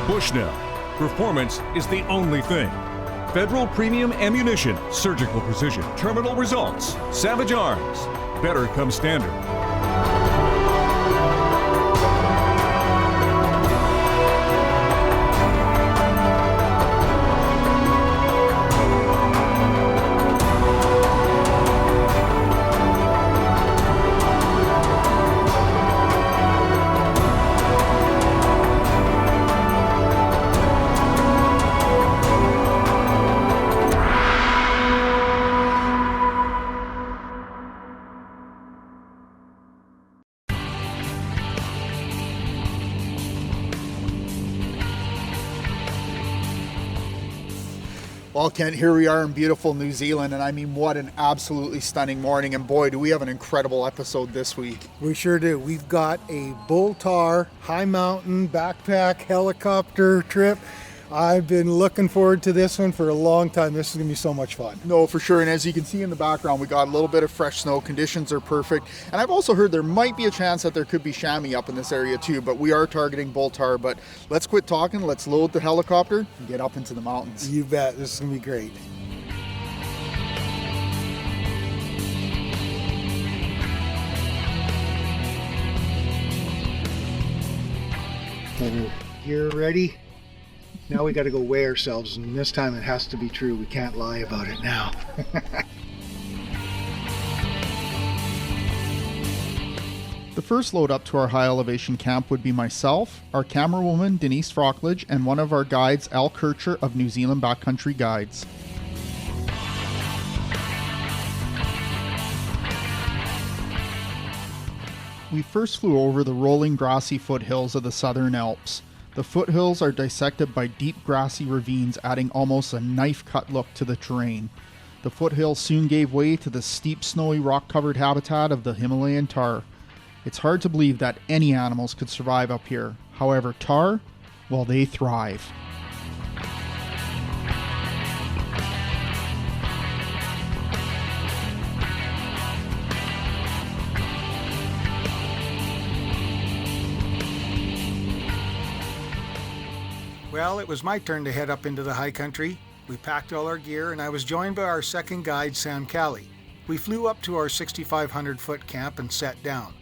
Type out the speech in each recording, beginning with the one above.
Bushnell. Performance is the only thing. Federal Premium Ammunition, surgical precision, terminal results. Savage Arms. Better come standard. Well, Kent, here we are in beautiful New Zealand, and I mean, what an absolutely stunning morning, and boy, do we have an incredible episode this week. We sure do. We've got a bull tar, high mountain, backpack, helicopter trip. I've been looking forward to this one for a long time. This is going to be so much fun. No, for sure, and as you can see in the background, we got a little bit of fresh snow. Conditions are perfect, and I've also heard there might be a chance that there could be chamois up in this area too, but we are targeting bull tar. But let's quit talking, let's load the helicopter and get up into the mountains. You bet. This is going to be great. Gear ready? Now we got to go weigh ourselves, and this time it has to be true. We can't lie about it now. The first load up to our high elevation camp would be myself, our camerawoman Denise Frockledge, and one of our guides, Al Kircher of New Zealand Backcountry Guides. We first flew over the rolling grassy foothills of the Southern Alps. The foothills are dissected by deep grassy ravines, adding almost a knife-cut look to the terrain. The foothills soon gave way to the steep, snowy, rock-covered habitat of the Himalayan Tahr. It's hard to believe that any animals could survive up here. However, tahr, well, they thrive. Well, it was my turn to head up into the high country. We packed all our gear, and I was joined by our second guide, Sam Callie. We flew up to our 6,500-foot camp and sat down.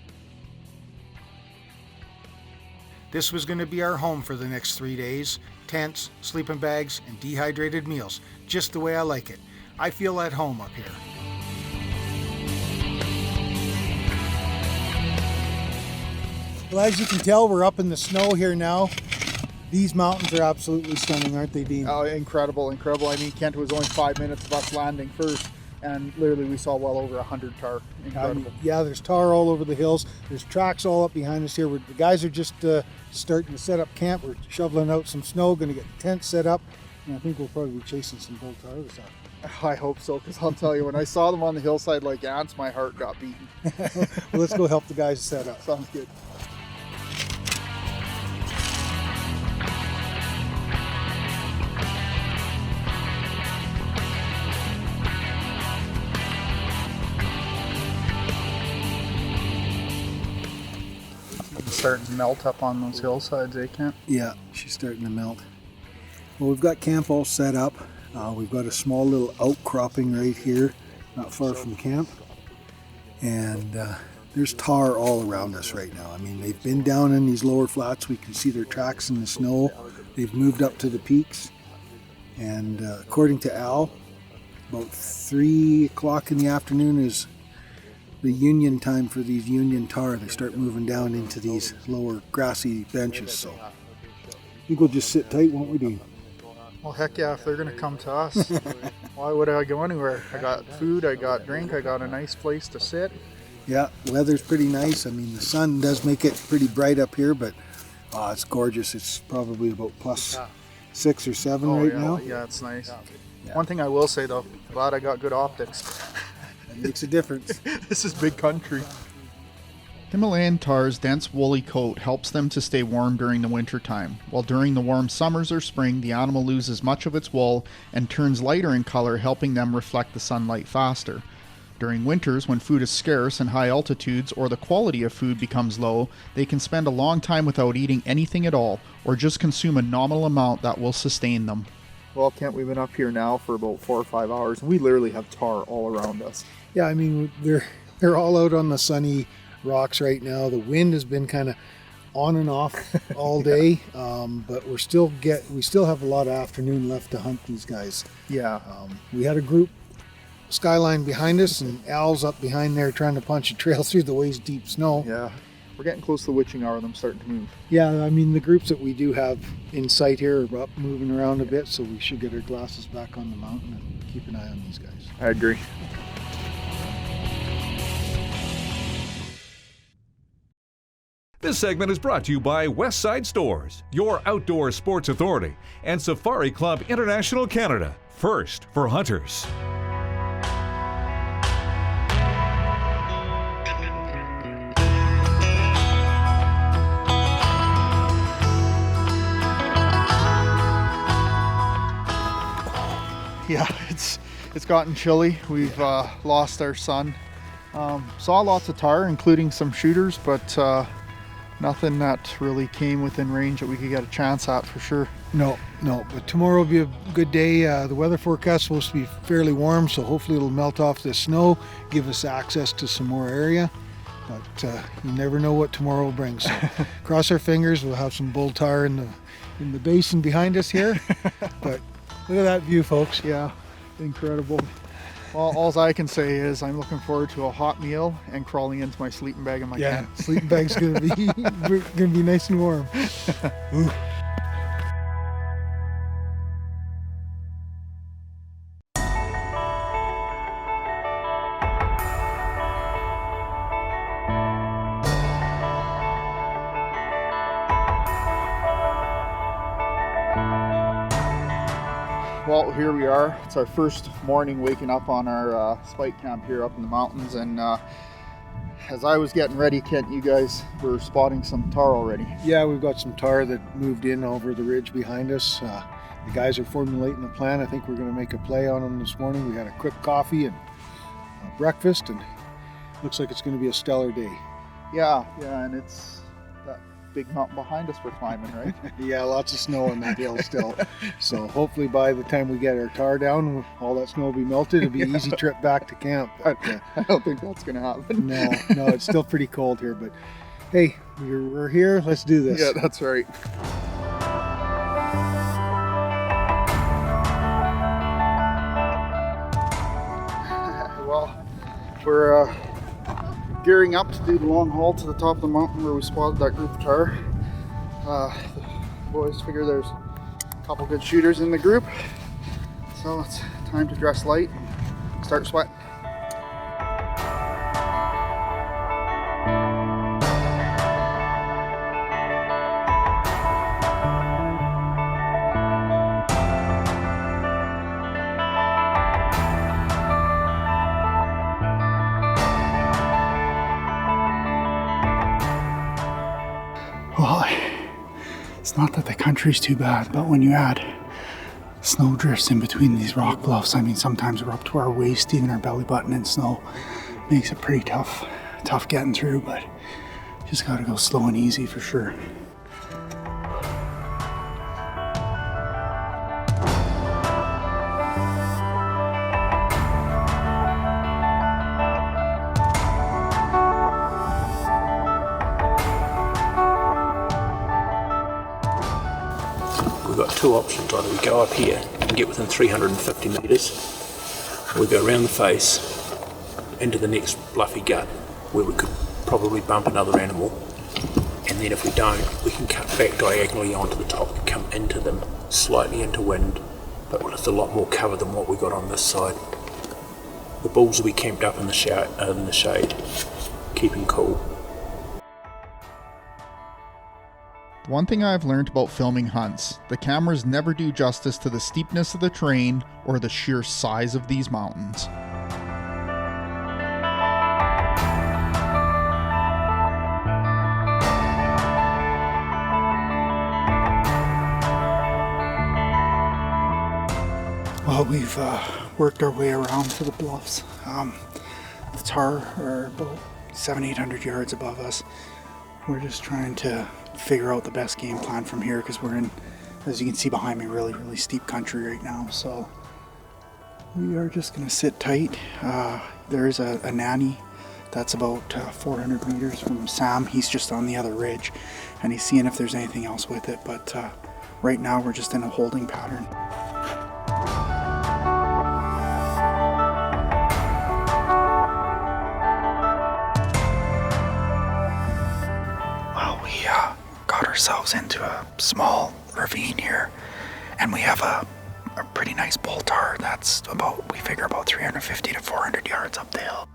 This was going to be our home for the next 3 days. Tents, sleeping bags, and dehydrated meals. Just the way I like it. I feel at home up here. Well, as you can tell, we're up in the snow here now. These mountains are absolutely stunning, aren't they, Dean? Oh, incredible, incredible. I mean, Kent, it was only 5 minutes of us landing first, and literally we saw well over 100 tahr. Incredible. Yeah, there's tar all over the hills. There's tracks all up behind us here. The guys are just starting to set up camp. We're shoveling out some snow, going to get the tent set up, and I think we'll probably be chasing some bull tar this afternoon. I hope so, because I'll tell you, when I saw them on the hillside like ants, my heart got beaten. Well, let's go help the guys set up. Sounds good. Starting to melt up on those hillsides, eh, Kent? Yeah, she's starting to melt. Well, we've got camp all set up. We've got a small little outcropping right here, not far from camp. And there's tar all around us right now. I mean, they've been down in these lower flats. We can see their tracks in the snow. They've moved up to the peaks. And according to Al, about 3 o'clock in the afternoon is the union time for these union tahr. They start moving down into these lower grassy benches. So I think we'll just sit tight, won't we, Dean? Well, heck yeah, if they're going to come to us, why would I go anywhere? I got food, I got drink, I got a nice place to sit. Yeah, weather's pretty nice. I mean, the sun does make it pretty bright up here, but it's gorgeous. It's probably about plus 6 or 7 right now. Yeah, it's nice. Yeah. One thing I will say though, glad I got good optics. It makes a difference. This is big country. Himalayan Tahr's dense woolly coat helps them to stay warm during the winter time, while during the warm summers or spring the animal loses much of its wool and turns lighter in color, helping them reflect the sunlight faster. During winters, when food is scarce in high altitudes or the quality of food becomes low, they can spend a long time without eating anything at all, or just consume a nominal amount that will sustain them. Well, Kent, we've been up here now for about 4 or 5 hours. We literally have tar all around us. Yeah, I mean, they're all out on the sunny rocks right now. The wind has been kind of on and off all day, but we still have a lot of afternoon left to hunt these guys. Yeah. We had a group skyline behind us, and Al's up behind there trying to punch a trail through the waist deep snow. Yeah. We're getting close to the witching hour, them starting to move. Yeah, I mean, the groups that we do have in sight here are up moving around a bit, so we should get our glasses back on the mountain and keep an eye on these guys. I agree. This segment is brought to you by Westside Stores, your outdoor sports authority, and Safari Club International Canada, first for hunters. Yeah, it's gotten chilly. We've lost our sun. Saw lots of tar, including some shooters, but nothing that really came within range that we could get a chance at for sure. No, but tomorrow will be a good day. The weather forecast is supposed to be fairly warm, so hopefully it'll melt off the snow, give us access to some more area. But you never know what tomorrow will bring. So cross our fingers, we'll have some bull tar in the basin behind us here. But look at that view, folks. Yeah, incredible. Well, all I can say is I'm looking forward to a hot meal and crawling into my sleeping bag in my tent. Sleeping bag's gonna be nice and warm. Ooh. Well, here we are. It's our first morning waking up on our spike camp here up in the mountains, and as I was getting ready, Kent, you guys were spotting some tar already. Yeah, we've got some tar that moved in over the ridge behind us. The guys are formulating a plan. I think we're going to make a play on them this morning. We had a quick coffee and breakfast, and looks like it's going to be a stellar day. Yeah, and it's that big mountain behind us we're climbing, right? Yeah, lots of snow on that hill still. So hopefully by the time we get our tar down, all that snow will be melted. It'll be an easy trip back to camp. But, I don't think that's going to happen. No, it's still pretty cold here. But hey, we're here. Let's do this. Yeah, that's right. Well, we're gearing up to do the long haul to the top of the mountain where we spotted that group of tar. The boys figure there's a couple good shooters in the group, so it's time to dress light and start sweating. Well, it's not that the country's too bad, but when you add snow drifts in between these rock bluffs, I mean, sometimes we're up to our waist, even our belly button in snow. Makes it pretty tough getting through, but just gotta go slow and easy for sure. We've got two options. Either we go up here and get within 350 metres, or we go around the face into the next bluffy gut where we could probably bump another animal, and then if we don't, we can cut back diagonally onto the top and come into them, slightly into wind, but with a lot more cover than what we got on this side. The bulls will be camped up in the shade, keeping cool. One thing I've learned about filming hunts, the cameras never do justice to the steepness of the terrain or the sheer size of these mountains. Well, we've worked our way around to the bluffs. The tar are about 700-800 yards above us. We're just trying to figure out the best game plan from here because we're in, as you can see behind me, really steep country right now. So we are just going to sit tight. There is a nanny that's about 400 meters from Sam. He's just on the other ridge and he's seeing if there's anything else with it. But right now we're just in a holding pattern. Well, we got ourselves into a small ravine here and we have a pretty nice bull tar that's about, we figure, about 350 to 400 yards up the hill.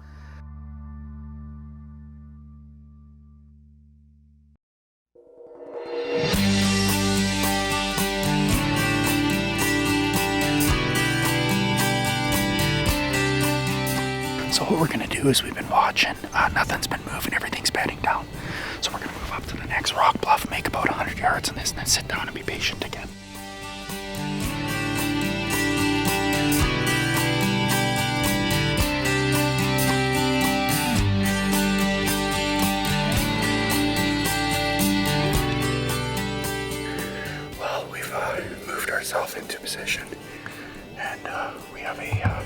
So what we're going to do is we've been watching, nothing's been moving, everything's bedding down. So we're going to move up to the next rock bluff, make about 100 yards in this, and then sit down and be patient again. Well, we've moved ourselves into position, and we have a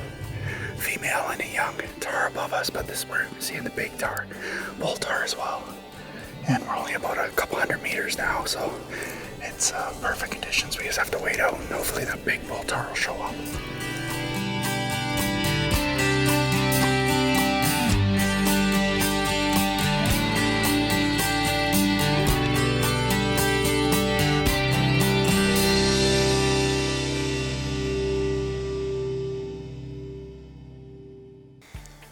female and a young tar above us, but this we're seeing the big tar, bull tar as well. And we're only about a couple hundred meters now, so it's perfect conditions. We just have to wait out and hopefully that big bull tar will show up.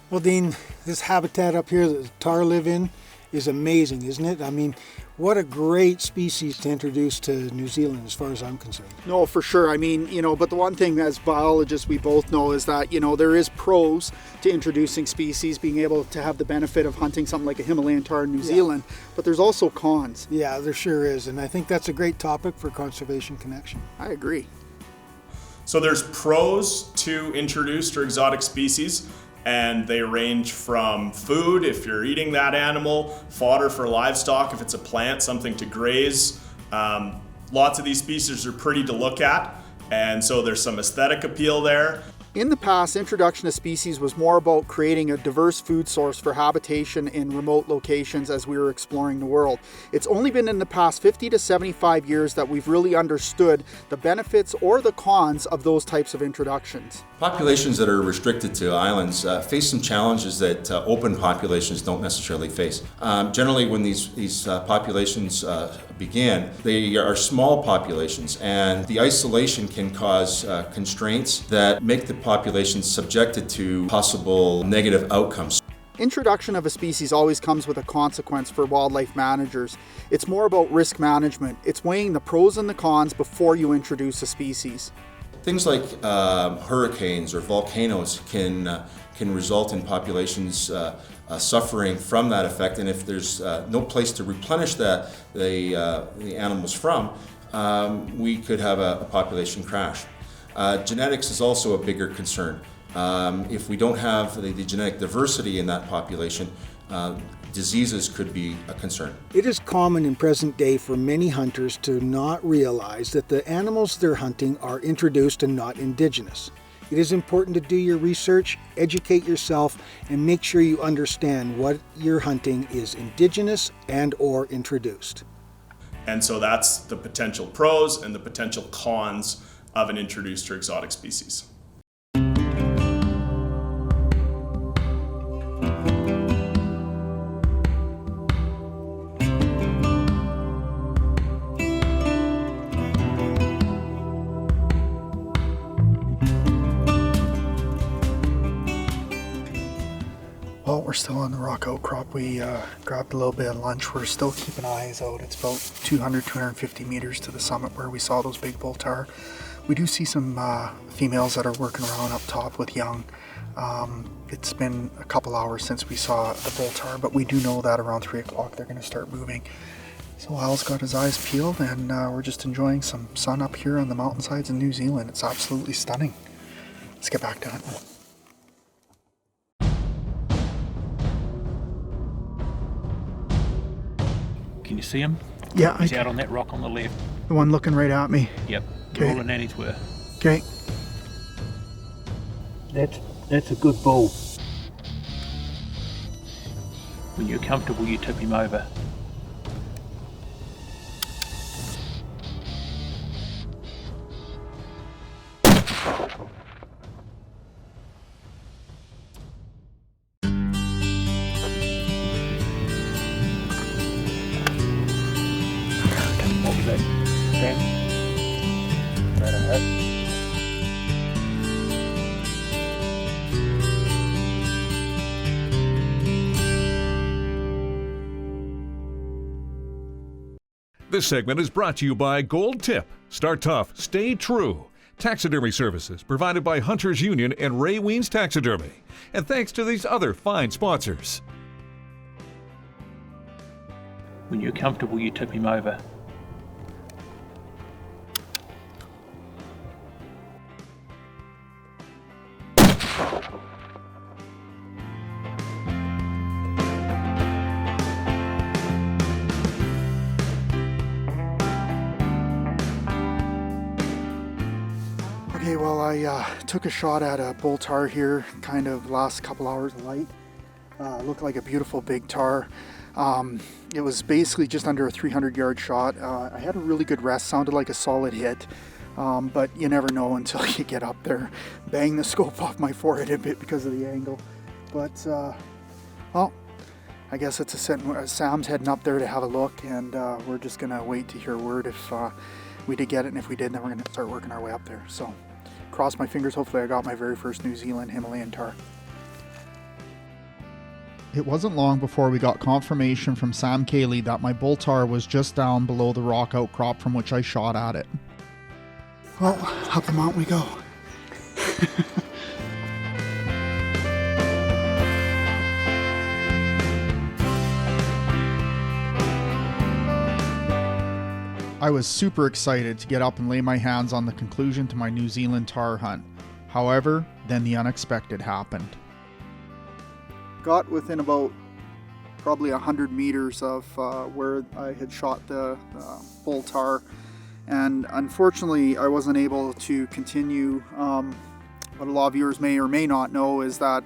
Well, Dean, this habitat up here that the tar live in is amazing, isn't it? I mean, what a great species to introduce to New Zealand as far as I'm concerned. No, for sure. I mean, but the one thing as biologists we both know is that, there is pros to introducing species, being able to have the benefit of hunting something like a Himalayan tar in New Zealand, but there's also cons. Yeah, there sure is. And I think that's a great topic for Conservation Connection. I agree. So there's pros to introduced or exotic species, and they range from food, if you're eating that animal, fodder for livestock, if it's a plant, something to graze. Lots of these species are pretty to look at, and so there's some aesthetic appeal there. In the past, introduction of species was more about creating a diverse food source for habitation in remote locations as we were exploring the world. It's only been in the past 50 to 75 years that we've really understood the benefits or the cons of those types of introductions. Populations that are restricted to islands face some challenges that open populations don't necessarily face. Generally, when these populations begin, they are small populations, and the isolation can cause constraints that make the population subjected to possible negative outcomes. Introduction of a species always comes with a consequence for wildlife managers. It's more about risk management. It's weighing the pros and the cons before you introduce a species. Things like hurricanes or volcanoes can result in populations suffering from that effect, and if there's no place to replenish the animals from, we could have a population crash. Genetics is also a bigger concern. If we don't have the genetic diversity in that population, diseases could be a concern. It is common in present day for many hunters to not realize that the animals they're hunting are introduced and not indigenous. It is important to do your research, educate yourself, and make sure you understand what you're hunting is indigenous and or introduced. And so that's the potential pros and the potential cons of an introduced or exotic species. Well, we're still on the rock outcrop. We grabbed a little bit of lunch. We're still keeping eyes out. It's about 250 meters to the summit where we saw those big bull tar. We do see some females that are working around up top with young. It's been a couple hours since we saw the bull tar, but we do know that around 3 o'clock they're going to start moving. So Al's got his eyes peeled, and we're just enjoying some sun up here on the mountainsides in New Zealand. It's absolutely stunning. Let's get back to it. You see him? Yeah, He's out on that rock on the left. the one looking right at me. Yep. Okay. All the nannies were. Okay. That's a good bull. When you're comfortable, you tip him over. What was that? Sam? Right ahead. This segment is brought to you by Gold Tip. Start tough, stay true. Taxidermy services provided by Hunters Union and Ray Weens Taxidermy. And thanks to these other fine sponsors. When you're comfortable, you tip him over. Okay, well, I took a shot at a bull tar here, kind of last couple hours of light. Looked like a beautiful big tar. It was basically just under a 300-yard shot. I had a really good rest, sounded like a solid hit, but you never know until you get up there. Bang the scope off my forehead a bit because of the angle. But, well, I guess it's Sam's heading up there to have a look, and we're just going to wait to hear word if we did get it, and if we did, then we're going to start working our way up there. So, cross my fingers, hopefully I got my very first New Zealand Himalayan Tahr. It wasn't long before we got confirmation from Sam Cayley that my bull tar was just down below the rock outcrop from which I shot at it. Well, up the mountain we go. I was super excited to get up and lay my hands on the conclusion to my New Zealand Tahr hunt. However, then the unexpected happened. Got within about probably 100 meters of where I had shot the bull tar, and unfortunately I wasn't able to continue. What a lot of viewers may or may not know is that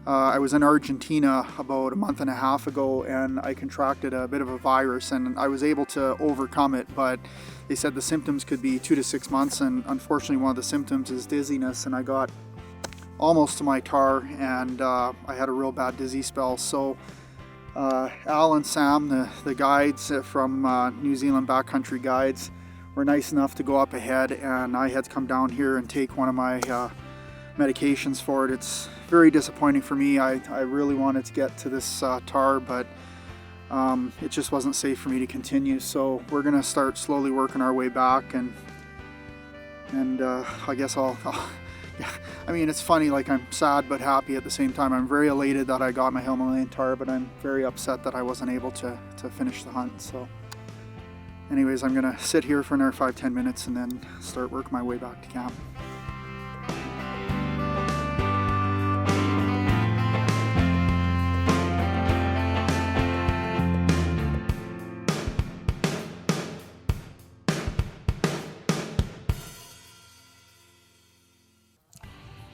I was in Argentina about a month and a half ago, and I contracted a bit of a virus, and I was able to overcome it, but they said the symptoms could be 2 to 6 months, and unfortunately one of the symptoms is dizziness, and I got almost to my tar, and I had a real bad dizzy spell. So Al and Sam, the guides from New Zealand Backcountry Guides, were nice enough to go up ahead, and I had to come down here and take one of my medications for it. It's very disappointing for me. I really wanted to get to this tar, but it just wasn't safe for me to continue. So we're gonna start slowly working our way back, and I guess yeah, I mean, it's funny, like I'm sad but happy at the same time. I'm very elated that I got my Himalayan Tahr, but I'm very upset that I wasn't able to finish the hunt. So anyways, I'm gonna sit here for another 5-10 minutes and then start working my way back to camp.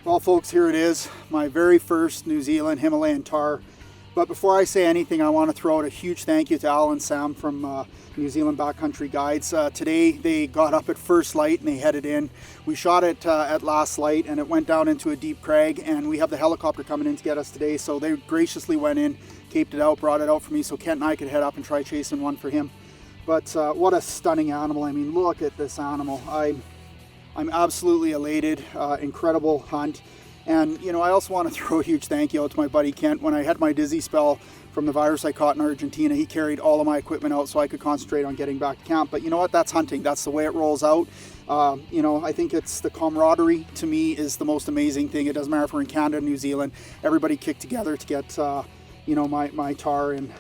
Well folks, here it is, my very first New Zealand Himalayan Tahr. But before I say anything, I want to throw out a huge thank you to Al and Sam from New Zealand Backcountry Guides. Today they got up at first light and they headed in. We shot it at last light, and it went down into a deep crag, and we have the helicopter coming in to get us today, so they graciously went in, caped it out, brought it out for me so Kent and I could head up and try chasing one for him. But what a stunning animal. I mean, look at this animal. I'm absolutely elated, incredible hunt. And you know, I also want to throw a huge thank you out to my buddy Kent. When I had my dizzy spell from the virus I caught in Argentina, he carried all of my equipment out so I could concentrate on getting back to camp. But you know what, that's hunting, that's the way it rolls out. You know, I think it's the camaraderie, to me, is the most amazing thing. It doesn't matter if we're in Canada, New Zealand, everybody kicked together to get, you know, my tar, and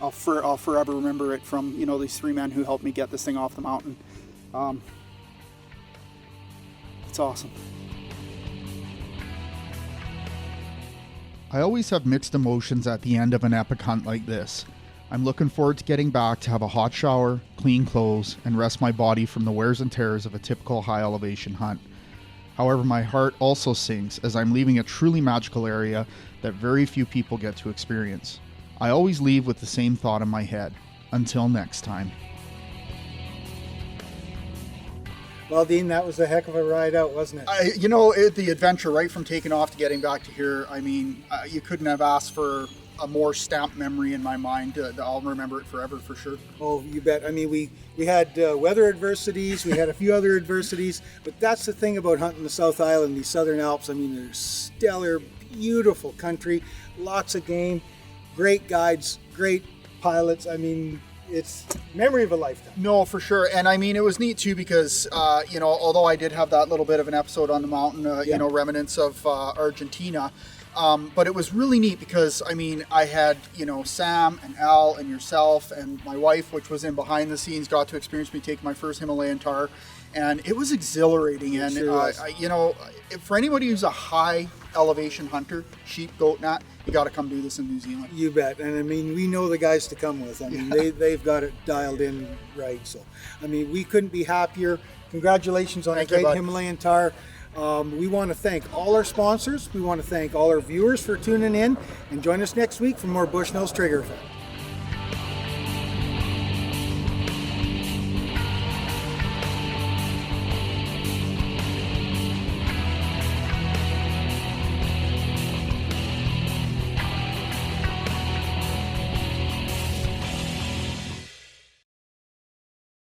I'll forever remember it from, you know, these 3 men who helped me get this thing off the mountain. It's awesome. I always have mixed emotions at the end of an epic hunt like this. I'm looking forward to getting back to have a hot shower, clean clothes, and rest my body from the wears and tears of a typical high elevation hunt. However, my heart also sinks as I'm leaving a truly magical area that very few people get to experience. I always leave with the same thought in my head. Until next time. Well, Dean, that was a heck of a ride out, wasn't it? The adventure right from taking off to getting back to here, you couldn't have asked for a more stamped memory in my mind. I'll remember it forever for sure. Oh, you bet. I mean, we had weather adversities, we had a few other adversities, but that's the thing about hunting the South Island, these Southern Alps. I mean, there's stellar, beautiful country, lots of game, great guides, great pilots. I mean, it's memory of a lifetime. No, for sure. And it was neat too because, although I did have that little bit of an episode on the mountain, remnants of Argentina, but it was really neat because, I had, Sam and Al and yourself and my wife, which was in behind the scenes, got to experience me take my first Himalayan Tahr. And it was exhilarating. And, sure for anybody who's a high elevation hunter, sheep, goat, nat, you got to come do this in New Zealand. You bet. And we know the guys to come with. They've got it dialed in right. So, we couldn't be happier. Congratulations on a great Himalayan Tahr. We want to thank all our sponsors. We want to thank all our viewers for tuning in. And join us next week for more Bushnell's Trigger Effect.